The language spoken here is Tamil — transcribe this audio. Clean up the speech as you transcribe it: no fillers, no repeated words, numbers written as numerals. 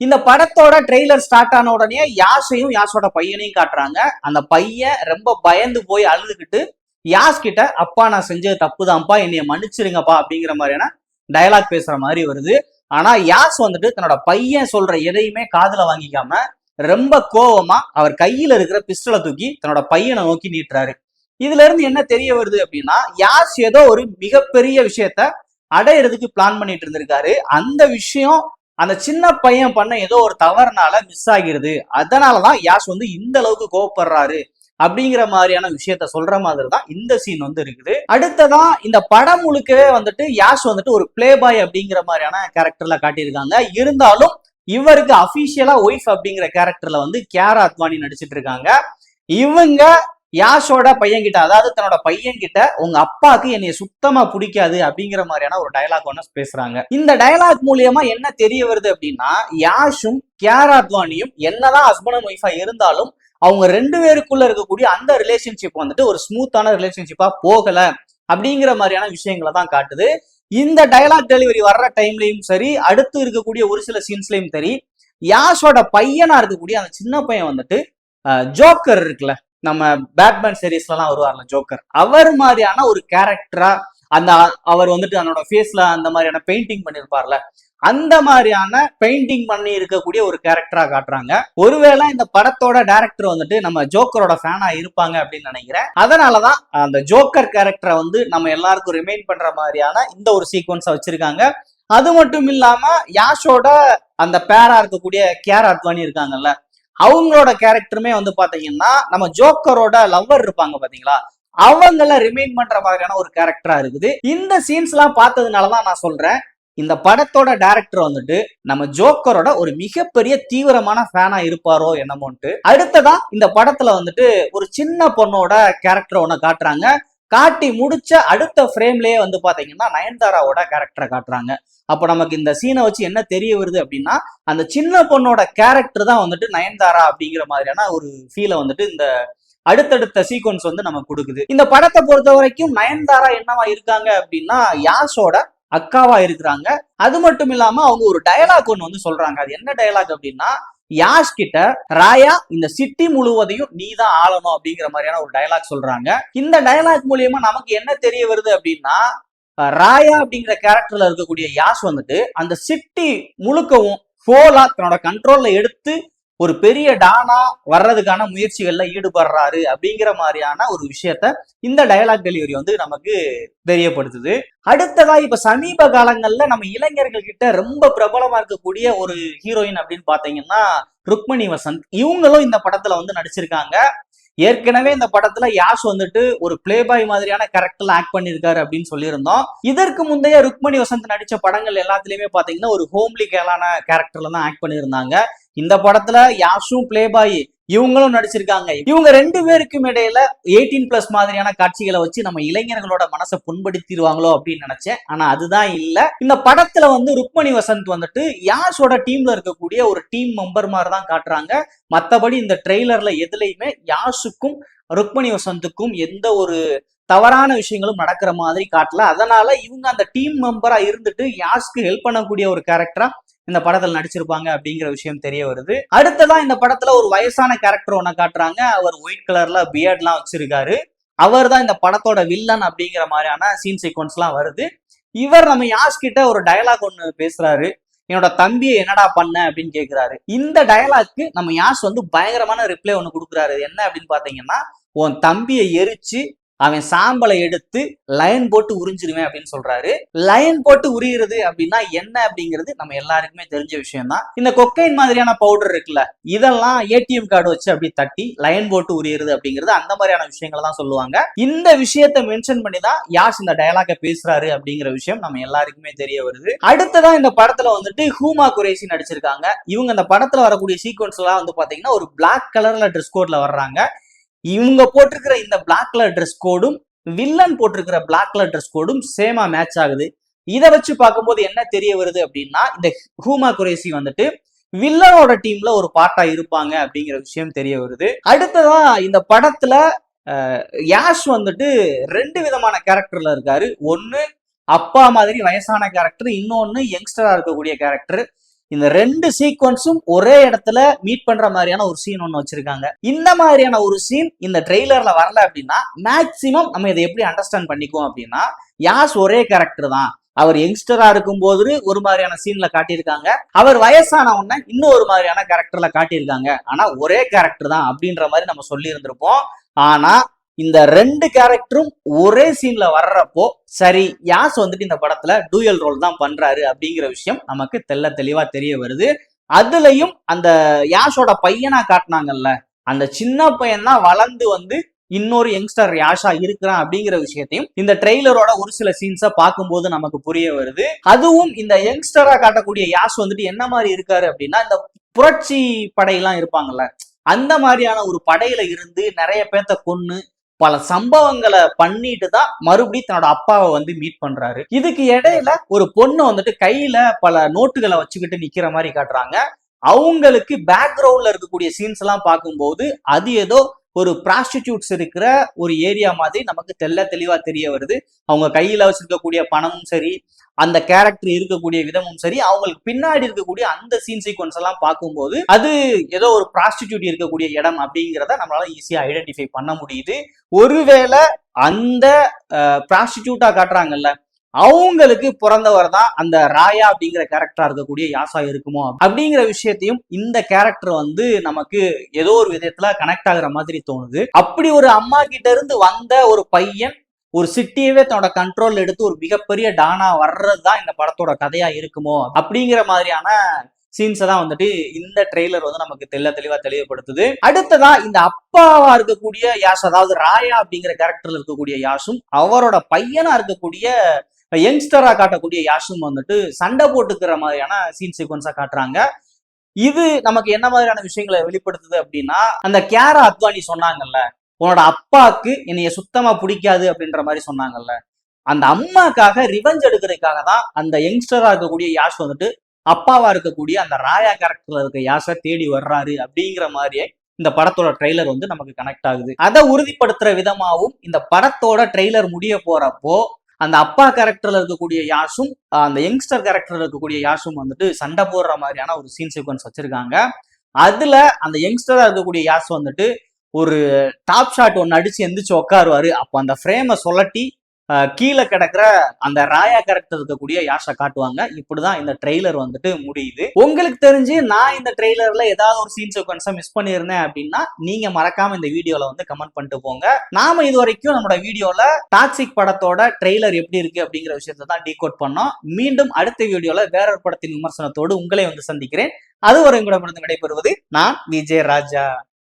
இந்த படத்தோட ட்ரெய்லர் ஸ்டார்ட் ஆன உடனே யாஷையும் யாஷோட பையனையும் காட்டுறாங்க. அந்த பையன் ரொம்ப பயந்து போய் அழுதுகிட்டு யாஷ் கிட்ட, அப்பா நான் செஞ்சது தப்புதான்ப்பா, என்னைய மன்னிச்சிருங்கப்பா அப்படிங்கிற மாதிரியான டயலாக் பேசுற மாதிரி வருது. ஆனா யாஷ் வந்துட்டு தன்னோட பையன் சொல்ற எதையுமே காதுல வாங்கிக்காம ரொம்ப கோவமா அவர் கையில இருக்கிற பிஸ்டலை தூக்கி தன்னோட பையனை நோக்கி நீட்டுறாரு. இதுல இருந்து என்ன தெரிய வருது அப்படின்னா, யாஷ் ஏதோ ஒரு மிகப்பெரிய விஷயத்த அடையிறதுக்கு பிளான் பண்ணிட்டு இருந்திருக்காரு. அந்த விஷயம் அந்த சின்ன பையன் பண்ண ஏதோ ஒரு தவறுனால மிஸ் ஆகிருது. அதனாலதான் யாஷ் வந்து இந்த அளவுக்கு கோவப்படுறாரு அப்படிங்கிற மாதிரியான விஷயத்த சொல்ற மாதிரி தான் இந்த சீன் வந்து இருக்குது. அடுத்ததான் இந்த படம் முழுக்கவே வந்துட்டு யாஷ் வந்துட்டு ஒரு பிளே பாய் அப்படிங்கிற மாதிரியான கேரக்டர்ல காட்டியிருக்காங்க. இருந்தாலும் இவருக்கு அபிஷியலா ஒய்ஃப் அப்படிங்கிற கேரக்டர்ல வந்து கியாரா அத்வானி நடிச்சிட்டு இருக்காங்க. இவங்க யாஷோட பையன் கிட்ட, அதாவது தன்னோட பையன் கிட்ட, உங்க அப்பாவுக்கு என்னைய சுத்தமா பிடிக்காது அப்படிங்கிற மாதிரியான ஒரு டயலாக் ஒண்ணு பேசுறாங்க. இந்த டயலாக் மூலியமா என்ன தெரிய வருது அப்படின்னா, யாஷும் கியாரா அத்வானியும் என்னதான் ஹஸ்பண்ட் அண்ட் ஒய்ஃபா இருந்தாலும் அவங்க ரெண்டு பேருக்குள்ள இருக்கக்கூடிய அந்த ரிலேஷன்ஷிப் வந்துட்டு ஒரு ஸ்மூத்தான ரிலேஷன்ஷிப்பா போகல அப்படிங்கிற மாதிரியான விஷயங்களை தான் காட்டுது. இந்த டயலாக் டெலிவரி வர்ற டைம்லயும் சரி, அடுத்து இருக்கக்கூடிய ஒரு சில சீன்ஸ்லயும் சரி, யாஷோட பையனா இருக்கக்கூடிய அந்த சின்ன பையன் வந்துட்டு ஜோக்கர் இருக்குல்ல, நம்ம பேட்மேன் சீரீஸ்லாம் வருவார்ல ஜோக்கர், அவர் மாதிரியான ஒரு கேரக்டரா, அந்த அவர் வந்துட்டு அவனோட ஃபேஸ்ல அந்த மாதிரியான பெயிண்டிங் பண்ணிருப்பார்ல, அந்த மாதிரியான பெயிண்டிங் பண்ணி இருக்கக்கூடிய ஒரு கேரக்டரா காட்டுறாங்க. ஒருவேளை இந்த படத்தோட டைரக்டர் வந்துட்டு நம்ம ஜோக்கரோட ஃபேனா இருப்பாங்க அப்படின்னு நினைக்கிறேன். அதனாலதான் அந்த ஜோக்கர் கேரக்டரை வந்து நம்ம எல்லாருக்கும் ரிமைண்ட் பண்ற மாதிரியான இந்த ஒரு சீக்வன்ஸை வச்சிருக்காங்க. அது மட்டும் இல்லாம யாஷோட அந்த பேரா இருக்கக்கூடிய கியாரா அத்வானி இருக்காங்கல்ல, அவங்களோட கேரக்டருமே வந்து பாத்தீங்கன்னா நம்ம ஜோக்கரோட லவ்வர் இருப்பாங்க பாத்தீங்களா, அவங்கள ரிமைண்ட் பண்ற மாதிரியான ஒரு கேரக்டரா இருக்குது. இந்த சீன்ஸ் எல்லாம் பார்த்ததுனாலதான் நான் சொல்றேன், இந்த படத்தோட டைரக்டர் வந்துட்டு நம்ம ஜோக்கரோட ஒரு மிகப்பெரிய தீவிரமான ஃபேனா இருப்பாரோ என்னமோன்ட்டு. அடுத்ததா இந்த படத்துல வந்துட்டு ஒரு சின்ன பொண்ணோட கேரக்டர் ஒண்ணு காட்டுறாங்க. காட்டி முடிச்ச அடுத்த ஃப்ரேம்லயே வந்து பாத்தீங்கன்னா நயன்தாராவோட கேரக்டரை காட்டுறாங்க. அப்ப நமக்கு இந்த சீனை வச்சு என்ன தெரிய வருது அப்படின்னா, அந்த சின்ன பொண்ணோட கேரக்டர் தான் வந்துட்டு நயன்தாரா அப்படிங்கிற மாதிரியான ஒரு ஃபீலை வந்துட்டு இந்த அடுத்தடுத்த சீக்வன்ஸ் வந்து நமக்கு கொடுக்குது. இந்த படத்தை பொறுத்த வரைக்கும் நயன்தாரா என்னவா இருக்காங்க அப்படின்னா, யாஷோட அக்காவா இருக்கிறாங்க. அது மட்டும் இல்லாம அவங்க ஒரு டயலாக் ஒண்ணு வந்து சொல்றாங்க. அது என்ன டயலாக் அப்படின்னா, யாஷ் கிட்ட, ராயா இந்த சிட்டி முழுவதையும் நீ தான் ஆளணும் அப்படிங்கிற மாதிரியான ஒரு டயலாக் சொல்றாங்க. இந்த டயலாக் மூலியமா நமக்கு என்ன தெரிய வருது அப்படின்னா, ராயா அப்படிங்கிற கேரக்டர்ல இருக்கக்கூடிய யாஷ் வந்துட்டு அந்த சிட்டி முழுக்கவும் ஃபோலா தன்னோட கண்ட்ரோல்ல எடுத்து ஒரு பெரிய டானா வர்றதுக்கான முயற்சிகள்ல ஈடுபடுறாரு அப்படிங்கிற மாதிரியான ஒரு விஷயத்த இந்த டயலாக் டெலிவரி வந்து நமக்கு தெரியப்படுத்துது. அடுத்ததா இப்ப சமீப காலங்கள்ல நம்ம இளைஞர்கள் கிட்ட ரொம்ப பிரபலமா இருக்கக்கூடிய ஒரு ஹீரோயின் அப்படின்னு பாத்தீங்கன்னா ருக்மணி வசந்த். இவங்களும் இந்த படத்துல வந்து நடிச்சிருக்காங்க. ஏற்கனவே இந்த படத்துல யாஷ் வந்துட்டு ஒரு பிளே பாய் மாதிரியான கேரக்டர்ல ஆக்ட் பண்ணிருக்காரு அப்படின்னு சொல்லியிருந்தோம். இதற்கு முந்தைய ருக்மணி வசந்த் நடிச்ச படங்கள் எல்லாத்துலயுமே பாத்தீங்கன்னா ஒரு ஹோம்லி கேலான கேரக்டர்ல தான் ஆக்ட் பண்ணியிருந்தாங்க. இந்த படத்துல யாஷும் பிளே பாய் இவங்களும் நடிச்சிருக்காங்க. இவங்க ரெண்டு பேருக்கும் இடையில 18+ மாதிரியான காட்சிகளை வச்சு நம்ம இளைஞர்களோட மனசை புண்படுத்திடுவாங்களோ அப்படின்னு நினைச்சேன். ஆனா அதுதான் இல்ல. இந்த படத்துல வந்து ருக்மணி வசந்த் வந்துட்டு யாஷோட டீம்ல இருக்கக்கூடிய ஒரு டீம் மெம்பர் மாதிரி தான் காட்டுறாங்க. மத்தபடி இந்த ட்ரெய்லர்ல எதுலையுமே யாஷுக்கும் ருக்மணி வசந்துக்கும் எந்த ஒரு தவறான விஷயங்களும் நடக்கிற மாதிரி காட்டல. அதனால இவங்க அந்த டீம் மெம்பரா இருந்துட்டு யாஷ்க்கு ஹெல்ப் பண்ணக்கூடிய ஒரு கேரக்டரா இந்த படத்துல நடிச்சிருப்பாங்க அப்படிங்கிற விஷயம் தெரிய வருது. அடுத்ததான் இந்த படத்துல ஒரு வயசான கேரக்டர் ஒண்ணு காட்டுறாங்க. அவர் ஒயிட் கலர்ல பியர்ட் எல்லாம் வச்சிருக்காரு. அவர் தான் இந்த படத்தோட வில்லன் அப்படிங்கிற மாதிரியான சீன் சீக்வன்ஸ் எல்லாம் வருது. இவர் நம்ம யாஷ் கிட்ட ஒரு டயலாக் ஒண்ணு பேசுறாரு. என்னோட தம்பியை என்னடா பண்ண அப்படின்னு கேட்கிறாரு. இந்த டயலாக்கு நம்ம யாஷ் வந்து பயங்கரமான ரிப்ளை ஒண்ணு கொடுக்குறாரு. என்ன அப்படின்னு பாத்தீங்கன்னா, உன் தம்பியை எரிச்சு அவன் சாம்பலை எடுத்து லைன் போட்டு உறிஞ்சிருவேன் அப்படின்னு சொல்றாரு. லைன் போட்டு உரிகிறது அப்படின்னா என்ன அப்படிங்கிறது நம்ம எல்லாருக்குமே தெரிஞ்ச விஷயம் தான். இந்த கொக்கைன் மாதிரியான பவுடர் இருக்குல்ல, இதெல்லாம் ஏடிஎம் கார்டு வச்சு அப்படி தட்டி லைன் போட்டு உரிகிறது அப்படிங்கிறது அந்த மாதிரியான விஷயங்களை தான் சொல்லுவாங்க. இந்த விஷயத்தை மென்ஷன் பண்ணி தான் யாஷ் இந்த டயலாக பேசுறாரு அப்படிங்கிற விஷயம் நம்ம எல்லாருக்குமே தெரிய வருது. அடுத்ததான் இந்த படத்துல வந்துட்டு ஹூமா குரேஷி நடிச்சிருக்காங்க. இவங்க இந்த படத்துல வரக்கூடிய சீக்வன்ஸ் எல்லாம் வந்து பாத்தீங்கன்னா ஒரு பிளாக் கலர்ல ட்ரெஸ் கோட்ல வர்றாங்க. இவங்க போட்டிருக்கிற இந்த பிளாக் கலர் ட்ரெஸ் கோடும் வில்லன் போட்டிருக்கிற பிளாக் கலர் ட்ரெஸ் கோடும் சேமா மேட்ச் ஆகுது. இதை வச்சு பார்க்கும்போது என்ன தெரிய வருது அப்படின்னா, இந்த ஹூமா குரேஷி வந்துட்டு வில்லனோட டீம்ல ஒரு பார்ட்டா இருப்பாங்க அப்படிங்கிற விஷயம் தெரிய வருது. அடுத்ததா இந்த படத்துல யாஷ் வந்துட்டு 2 விதமான கேரக்டர்ல இருக்காரு. ஒன்னு அப்பா மாதிரி வயசான கேரக்டர், இன்னொன்னு யங்ஸ்டரா இருக்கக்கூடிய கேரக்டர். இந்த 2 சீக்வன்ஸும் ஒரே இடத்துல மீட் பண்ற மாதிரியான ஒரு சீன் ஒண்ணு வச்சிருக்காங்க. இந்த மாதிரியான ஒரு சீன் இந்த ட்ரெய்லர்ல வரல அப்படின்னா மேக்சிமம் நம்ம இதை எப்படி அண்டர்ஸ்டாண்ட் பண்ணிக்குவோம் அப்படின்னா, யாஸ் ஒரே கேரக்டர் தான். அவர் யங்ஸ்டரா இருக்கும் போது ஒரு மாதிரியான சீன்ல காட்டியிருக்காங்க, அவர் வயசான உடனே இன்னும் ஒரு மாதிரியான கேரக்டர்ல காட்டியிருக்காங்க. ஆனா ஒரே கேரக்டர் தான் அப்படின்ற மாதிரி நம்ம சொல்லி இருந்திருப்போம். ஆனா இந்த 2 கேரக்டரும் ஒரே சீன்ல வர்றப்போ சரி, யாஸ் வந்துட்டு இந்த படத்துல டூயல் ரோல் தான் பண்றாரு அப்படிங்கிற விஷயம் நமக்கு தெளிவா தெரிய வருது. அதுலயும் அந்த யாஷோட பையனா காட்டினாங்கல்ல, அந்த சின்ன பையன் தான் வளர்ந்து வந்து இன்னொரு யங்ஸ்டர் யாஷா இருக்கிறான் அப்படிங்கிற விஷயத்தையும் இந்த ட்ரெய்லரோட ஒரு சில சீன்ஸை பார்க்கும்போது நமக்கு புரிய வருது. அதுவும் இந்த யங்ஸ்டரா காட்டக்கூடிய யாஷ் வந்துட்டு என்ன மாதிரி இருக்காரு அப்படின்னா, இந்த புரட்சி படையெல்லாம் இருப்பாங்கல்ல, அந்த மாதிரியான ஒரு படையில இருந்து நிறைய பேர்த்த கொன்னு பல சம்பவங்களை பண்ணிட்டு தான் மறுபடியும் தன்னோட அப்பாவை வந்து மீட் பண்றாரு. இதுக்கு இடையில ஒரு பொண்ணு வந்துட்டு கையில பல நோட்டுகளை வச்சுக்கிட்டு நிக்கிற மாதிரி காட்டுறாங்க. அவங்களுக்கு பேக்ரவுண்ட்ல இருக்கக்கூடிய சீன்ஸ் எல்லாம் பார்க்கும்போது அது ஏதோ ஒரு ப்ராஸ்டிடியூட்ஸ் இருக்கிற ஒரு ஏரியா மாதிரி நமக்கு தெளிவா தெரிய வருது. அவங்க கையில வச்சிருக்கக்கூடிய பணமும் சரி, அந்த கேரக்டர் இருக்கக்கூடிய விதமும் சரி, அவங்களுக்கு பின்னாடி இருக்கக்கூடிய அந்த சீன் சீக்வன்ஸ் எல்லாம் பார்க்கும்போது அது ஏதோ ஒரு ப்ராஸ்டிடியூட் இருக்கக்கூடிய இடம் அப்படிங்கிறத நம்மளால ஈஸியா ஐடென்டிஃபை பண்ண முடியுது. ஒருவேளை அந்த ப்ராஸ்டிடியூட்டா காட்டுறாங்கல்ல, அவங்களுக்கு பிறந்தவர் தான் அந்த ராயா அப்படிங்கிற கேரக்டரா இருக்கக்கூடிய யாசா இருக்குமோ அப்படிங்கிற விஷயத்தையும் இந்த கேரக்டர் வந்து நமக்கு ஏதோ ஒரு விதத்துல கனெக்ட் ஆகுற மாதிரி தோணுது. அப்படி ஒரு அம்மா கிட்ட இருந்து வந்த ஒரு பையன் ஒரு சிட்டியவே தன்னோட கண்ட்ரோல் எடுத்து ஒரு மிகப்பெரிய டானா வர்றதுதான் இந்த படத்தோட கதையா இருக்குமோ அப்படிங்கிற மாதிரியான சீன்ஸை தான் வந்துட்டு இந்த ட்ரெய்லர் வந்து நமக்கு தெளிவா தெளிவுபடுத்துது. அடுத்ததா இந்த அப்பாவா இருக்கக்கூடிய யாஷ், அதாவது ராயா அப்படிங்கிற கேரக்டர்ல இருக்கக்கூடிய யாஷும் அவரோட பையனா இருக்கக்கூடிய யங்ஸ்டரா காட்டக்கூடிய யாஷும் வந்துட்டு சண்டை போட்டுக்கிற மாதிரியான சீன் சீக்வன்ஸா காட்டுறாங்க. இது நமக்கு என்ன மாதிரியான விஷயங்களை வெளிப்படுத்துது அப்படின்னா, அந்த கியாரா அத்வானி சொன்னாங்கல்ல, உன்னோட அப்பாவுக்கு என்னைய சுத்தமா பிடிக்காது அப்படின்ற மாதிரி சொன்னாங்கல்ல, அந்த அம்மாக்காக ரிவெஞ்ச் எடுக்கிறதுக்காக தான் அந்த யங்ஸ்டரா இருக்கக்கூடிய யாஷ் வந்துட்டு அப்பாவா இருக்கக்கூடிய அந்த ராயா கேரக்டர்ல இருக்க யாஷை தேடி வர்றாரு அப்படிங்கிற மாதிரியே இந்த படத்தோட ட்ரெய்லர் வந்து நமக்கு கனெக்ட் ஆகுது. அதை உறுதிப்படுத்துற விதமாகவும் இந்த படத்தோட ட்ரெய்லர் முடிய போறப்போ அந்த அப்பா கேரக்டர்ல இருக்கக்கூடிய யாஷும் அந்த யங்ஸ்டர் கேரக்டர்ல இருக்கக்கூடிய யாஷும் வந்துட்டு சண்டை போடுற மாதிரியான ஒரு சீன் சீக்வன்ஸ் வச்சிருக்காங்க. அதுல அந்த யங்ஸ்டரா இருக்கக்கூடிய யாஷ் வந்துட்டு ஒரு டாப் ஷாட் ஒன்னு அடிச்சு எந்திரிச்சு உட்காருவாரு. அப்ப அந்த ஃப்ரேமை சொல்லட்டி கீழே கிடக்குற அந்த ராயா கேரக்டர் இருக்கக்கூடிய யாஷை காட்டுவாங்க. இப்படிதான் இந்த ட்ரெய்லர் வந்துட்டு முடியுது. உங்களுக்கு தெரிஞ்சு நான் இந்த ட்ரெய்லர்ல ஏதாவது ஒரு சீன் சீக்வன்ஸை மிஸ் பண்ணியிருந்தேன் அப்படின்னா நீங்க மறக்காம இந்த வீடியோல வந்து கமெண்ட் பண்ணிட்டு போங்க. நாம இது வரைக்கும் நம்மளோட வீடியோல டாக்ஸிக் படத்தோட ட்ரெய்லர் எப்படி இருக்கு அப்படிங்கிற விஷயத்தை தான் டீகோட் பண்ணோம். மீண்டும் அடுத்த வீடியோல வேற ஒரு படத்தின் விமர்சனத்தோடு உங்களை வந்து சந்திக்கிறேன். அதுவரை உங்களிடமிருந்து விடைபெறுவது நான் விஜய் ராஜா.